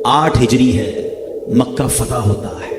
8 हिजरी है, मक्का फतह होता है।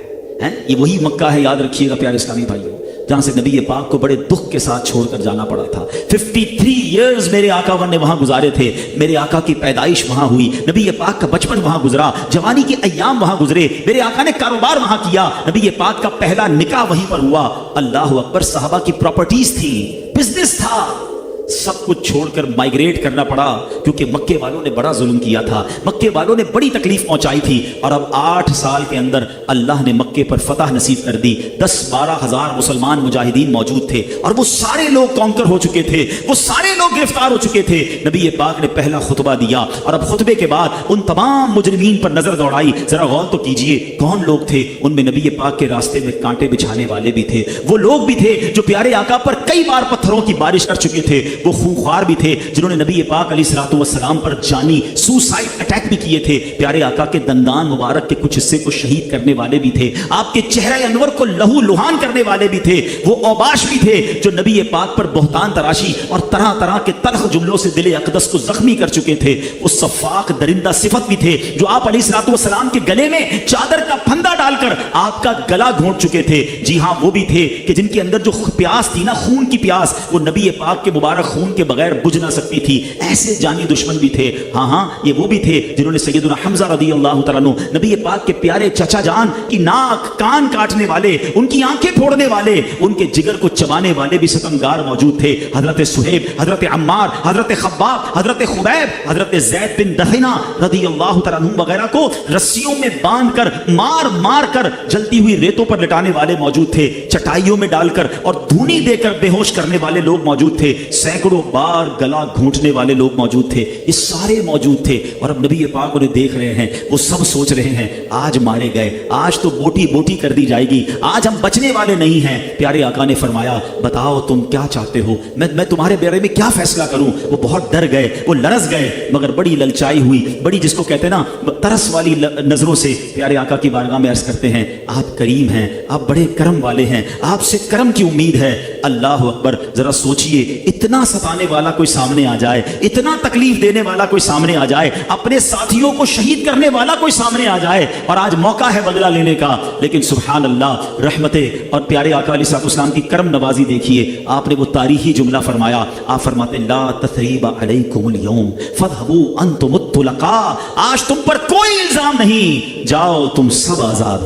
ये वही मक्का है, याद रखिएगा प्यारे इस्लामी भाइयों, जहां से नबी पाक को बड़े दुख के साथ छोड़कर जाना पड़ा था। 53 इयर्स मेरे आका ने वहां गुजारे थे। मेरे आका की पैदाइश वहां हुई, नबी पाक का बचपन वहां गुजरा, जवानी के अय्याम वहां गुजरे, मेरे आका ने कारोबार वहां किया, नबी पाक का पहला निकाह वहीं पर हुआ। अल्लाह अकबर, सहाबा की प्रॉपर्टीज थी, बिजनेस था, सब कुछ छोड़कर माइग्रेट करना पड़ा, क्योंकि मक्के वालों ने बड़ा जुल्म किया था, मक्के वालों ने बड़ी तकलीफ पहुंचाई थी। और अब 8 साल के अंदर अल्लाह ने मक्के पर फतह नसीब कर दी। 10-12 हजार मुसलमान मुजाहिदीन मौजूद थे और वो सारे लोग कॉन्कर हो चुके थे, वो सारे लोग गिरफ्तार हो चुके थे। नबी पाक ने पहला खुतबा दिया और अब खुतबे के बाद उन तमाम मुजरिमीन पर नजर दौड़ाई। जरा गौर तो कीजिए, कौन लोग थे उनमें? नबी पाक के रास्ते में कांटे बिछाने वाले भी थे, वो लोग भी थे जो प्यारे आका पर कई बार पत्थरों की बारिश कर चुके थे, वो खूंखार भी थे जिन्होंने नबी पाक अलैहिस्सलाम पर जानी सुसाइड अटैक भी किए थे। प्यारे आका के दंदान मुबारक के कुछ हिस्से को शहीद करने वाले भी थे, आपके चेहरे अनवर को लहू लुहान करने वाले भी थे, वो औबाश भी थे जो नबी पाक पर बहतान तराशी और तरह तरह के तल्ख जुमलों से दिल अक़दस को जख्मी कर चुके थे। वो सफ़ाक दरिंदा सिफत भी थे जो आप अलैहिस्सलाम के गले में चादर का फंदा डालकर आपका गला घोंट चुके थे। जी हाँ, वो भी थे कि जिनके अंदर जो प्यास थी ना, खून की प्यास, वो नबी पाक के मुबारक खून के बगैर बुझ ना सकती थी। ऐसे जानी दुश्मन भी थे। हाँ, ये वो भी थे जिन्होंने सैयदना हम्जा रज़ियल्लाहु तआला अन्हु, नबी पाक के प्यारे चचा जान की नाक कान काटने वाले, उनकी आंखें फोड़ने वाले, उनके जिगर को चबाने वाले भी सितमगार मौजूद थे। हजरत सुहेब, हजरत अम्मार, हजरत खब्बाब, हजरत खुबैब, हजरत ज़ैद बिन दहिना रज़ियल्लाहु तआला अन्हु वगैरह को रस्सियों में बांधकर मार मार कर जलती हुई रेतों पर लिटाने वाले मौजूद थे, चटाइयों में डालकर और धूनी देकर बेहोश करने वाले लोग मौजूद थे, सैकड़ों बार गला घूंटने वाले लोग मौजूद थे। ये सारे मौजूद थे और अब नबी पाक उन्हें देख रहे हैं, वो सब सोच रहे हैं आज मारे गए, आज तो बोटी बोटी कर दी जाएगी, आज हम बचने वाले नहीं हैं। प्यारे आका ने फरमाया, बताओ तुम क्या चाहते हो, मैं तुम्हारे बारे में क्या फैसला करूं? वो बहुत डर गए, वो लरस गए, मगर बड़ी ललचाई हुई, बड़ी जिसको कहते हैं ना तरस वाली नजरों से प्यारे आका की बारगाह में अर्ज करते हैं, आप करीम हैं, आप बड़े करम वाले हैं, आपसे करम की उम्मीद है। अल्लाह अकबर, जरा सोचिए, इतना सताने वाला कोई सामने आ जाए, इतना तकलीफ देने वाला कोई सामने आ जाए, अपने साथियों को शहीद करने वाला कोई सामने आ जाए, और आज मौका है बदला लेने का। लेकिन सुभान अल्लाह, रहमतें और प्यारे आका अलैहिस्सलाम की करम नवाजी देखिए। आपने वो तारीखी जुमला फरमाया, आप फरमाते ला तसरीबा अलैकुमुल यौम फदहबू अंतुमुत तुलका, आज तुम पर कोई इल्जाम नहीं, जाओ तुम सब आजाद।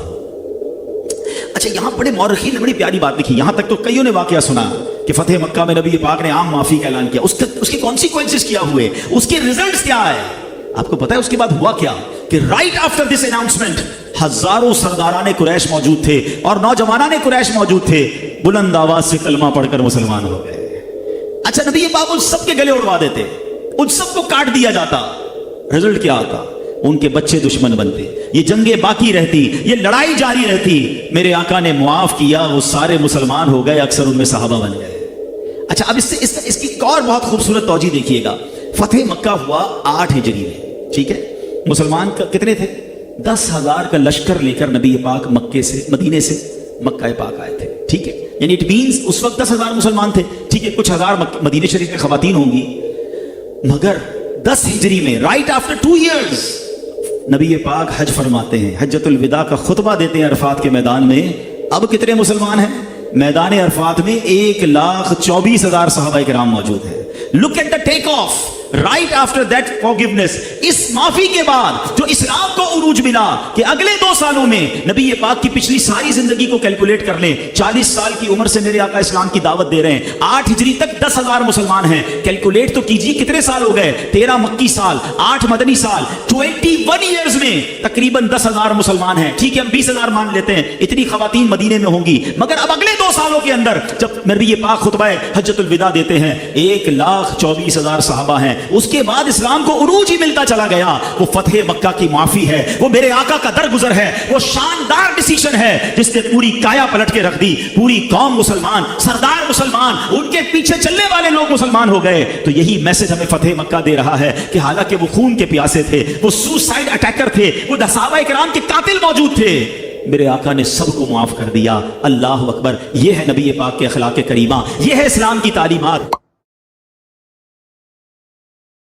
अच्छा, यहां बड़े मौरखीन ने बड़ी प्यारी बात लिखी। यहां तक तो कईयों ने वाकया सुना कि फतेह मक्का में नबी पाक ने आम माफी का ऐलान किया, उसके कॉन्सिक्वेंसेस क्या हुए, उसके रिजल्ट्स क्या है। आपको पता है उसके बाद हुआ क्या कि राइट आफ्टर दिस अनाउंसमेंट हजारों सरदाराने कुरैश मौजूद थे और नौजवानाने कुरैश मौजूद थे, बुलंद आवाज से कलमा पढ़कर मुसलमान हो गए। अच्छा, नबी पाक उन सबके गले उड़वा देते, उन सबको काट दिया जाता, रिजल्ट क्या आता? उनके बच्चे दुश्मन बनते, ये जंगें बाकी रहती, ये लड़ाई जारी रहती। मेरे आका ने मुआफ किया, वो सारे मुसलमान हो गए, अक्सर उनमें सहाबा बन गए। अच्छा, अब इसकी एक और बहुत खूबसूरत तौजी देखिएगा। फतेह मक्का हुआ 8 हिजरी में, ठीक है। मुसलमान कितने थे? 10,000 का लश्कर लेकर नबी पाक मक्के से, मदीने से मक्का पाक आए थे, ठीक है। यानी इट मींस उस वक्त 10,000 मुसलमान थे, ठीक है। कुछ हजार मदीने शरीफ में खवातीन होंगी, मगर 10 हिजरी में राइट आफ्टर 2 years नबी पाक हज फरमाते हैं, हज्जतुल विदा का खुतबा देते हैं अरफात के मैदान में। अब कितने मुसलमान हैं मैदान अरफात में? 1,24,000 सहाबा किराम मौजूद हैं। Look at the take off right after that forgiveness. इस माफी के बाद जो इस्लाम को उरूज मिला कि अगले 2 सालों में नबी पाक की पिछली सारी जिंदगी को कैलकुलेट कर लें, 40 साल की उम्र से मेरे आका इस्लाम की दावत दे रहे हैं, 8 हिजरी तक 10,000 मुसलमान हैं। कैलकुलेट तो कीजिए कितने साल हो गए? 13 मक्की साल, 8 मदनी साल, 21 ईयर्स में तकरीबन 10,000 मुसलमान हैं। ठीक है, हम 20,000 मान लेते हैं, इतनी खवातीन मदीने में होंगी। मगर अब अगले 2 सालों के अंदर जब नबी पाक खुतबा हज्जतुल विदा देते हैं, 1,24,000 सहाबा हैं। उसके बाद इस्लाम को उरूज ही मिलता चला गया। वो फतेह मक्का की माफी है, वो मेरे आका का दरगुजर है, वो शानदार डिसीजन है जिसने पूरी काया पलट के रख दी। पूरी कौम मुसलमान, सरदार मुसलमान, उनके पीछे चलने वाले लोग मुसलमान हो गए। तो यही मैसेज हमें फतेह मक्का दे रहा है कि हालांकि वो खून के प्यासे थे, वो सुसाइड अटैकर थे, वो सहाबा किराम के कातिल मौजूद थे, मेरे आका ने सबको माफ कर दिया। अल्लाह अकबर। ये है नबी पाक के अखलाक करीमा, ये है इस्लाम की तालीमात।